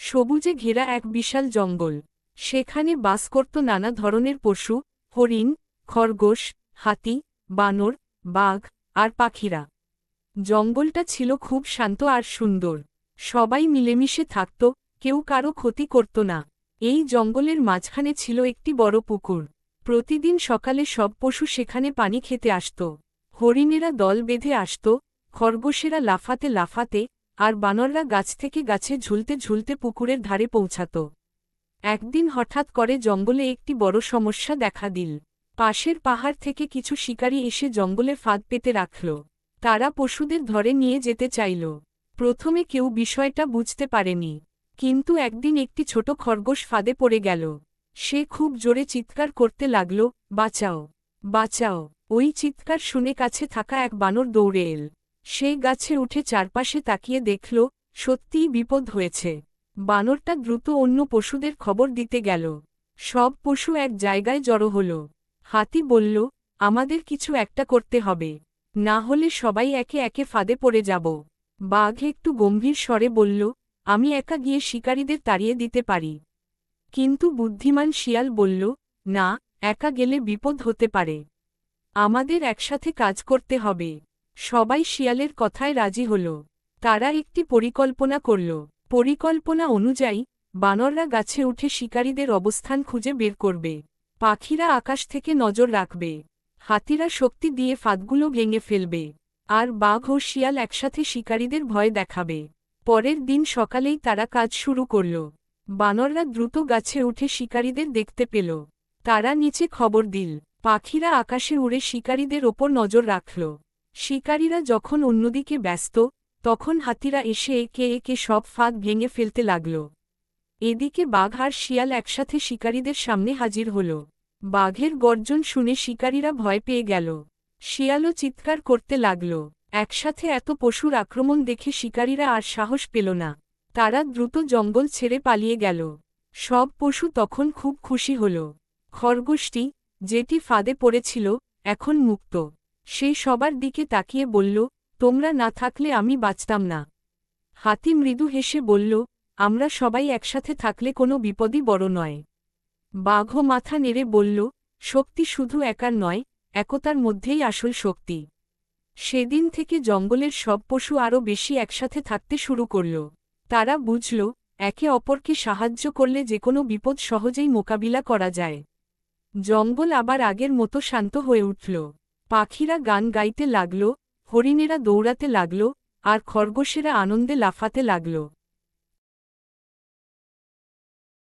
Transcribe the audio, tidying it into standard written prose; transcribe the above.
সবুজে ঘেরা এক বিশাল জঙ্গল। সেখানে বাস করত নানা ধরনের পশু, হরিণ, খরগোশ, হাতি, বানর, বাঘ আর পাখিরা। জঙ্গলটা ছিল খুব শান্ত আর সুন্দর। সবাই মিলেমিশে থাকত, কেউ কারো ক্ষতি করত না। এই জঙ্গলের মাঝখানে ছিল একটি বড় পুকুর। প্রতিদিন সকালে সব পশু সেখানে পানি খেতে আসত। হরিণেরা দল বেঁধে আসত, খরগোশেরা লাফাতে লাফাতে, আর বানররা গাছ থেকে গাছে ঝুলতে ঝুলতে পুকুরের ধারে পৌঁছাত। একদিন হঠাৎ করে জঙ্গলে একটি বড় সমস্যা দেখা দিল। পাশের পাহাড় থেকে কিছু শিকারী এসে জঙ্গলে ফাঁদ পেতে রাখল। তারা পশুদের ধরে নিয়ে যেতে চাইল। প্রথমে কেউ বিষয়টা বুঝতে পারেনি, কিন্তু একদিন একটি ছোট খরগোশ ফাঁদে পড়ে গেল। সে খুব জোরে চিৎকার করতে লাগল, বাঁচাও, বাঁচাও। ওই চিৎকার শুনে কাছে থাকা এক বানর দৌড়ে এল। সে গাছে উঠে চারপাশে তাকিয়ে দেখল, সত্যিই বিপদ হয়েছে। বানরটা দ্রুত অন্য পশুদের খবর দিতে গেল। সব পশু এক জায়গায় জড়ো হল। হাতি বলল, আমাদের কিছু একটা করতে হবে, না হলে সবাই একে একে ফাঁদে পড়ে যাব। বাঘ একটু গম্ভীর স্বরে বলল, আমি একা গিয়ে শিকারীদের তাড়িয়ে দিতে পারি। কিন্তু বুদ্ধিমান শিয়াল বলল, না, একা গেলে বিপদ হতে পারে। আমাদের একসাথে কাজ করতে হবে। সবাই শিয়ালের কথায় রাজি হল। তারা একটি পরিকল্পনা করল। পরিকল্পনা অনুযায়ী বানররা গাছে উঠে শিকারীদের অবস্থান খুঁজে বের করবে। পাখিরা আকাশ থেকে নজর রাখবে। হাতিরা শক্তি দিয়ে ফাঁদগুলো ভেঙে ফেলবে। আর বাঘ ও শিয়াল একসাথে শিকারীদের ভয় দেখাবে। পরের দিন সকালেই তারা কাজ শুরু করল। বানররা দ্রুত গাছে উঠে শিকারীদের দেখতে পেল। তারা নিচে খবর দিল। পাখিরা আকাশে উড়ে শিকারীদের ওপর নজর রাখল। শিকারীরা যখন অন্যদিকে ব্যস্ত, তখন হাতিরা এসে একে একে সব ফাঁদ ভেঙে ফেলতে লাগল। এদিকে বাঘ আর শিয়াল একসাথে শিকারীদের সামনে হাজির হল। বাঘের গর্জন শুনে শিকারীরা ভয় পেয়ে গেল। শিয়ালও চিৎকার করতে লাগল। একসাথে এত পশুর আক্রমণ দেখে শিকারীরা আর সাহস পেল না। তারা দ্রুত জঙ্গল ছেড়ে পালিয়ে গেল। সব পশু তখন খুব খুশি হল। খরগোশটি, যেটি ফাঁদে পড়েছিল, এখন মুক্ত। সে সবার দিকে তাকিয়ে বলল, তোমরা না থাকলে আমি বাঁচতাম না। হাতি মৃদু হেসে বলল, আমরা সবাই একসাথে থাকলে কোনো বিপদই বড় নয়। বাঘও মাথা নেড়ে বলল, শক্তি শুধু একার নয়, একতার মধ্যেই আসল শক্তি। সেদিন থেকে জঙ্গলের সব পশু আরও বেশি একসাথে থাকতে শুরু করল। তারা বুঝল, একে অপরকে সাহায্য করলে যে কোনো বিপদ সহজেই মোকাবিলা করা যায়। জঙ্গল আবার আগের মতো শান্ত হয়ে উঠল। পাখিরা গান গাইতে লাগল, হরিণেরা দৌড়াতে লাগল, আর খরগোশেরা আনন্দে লাফাতে লাগল।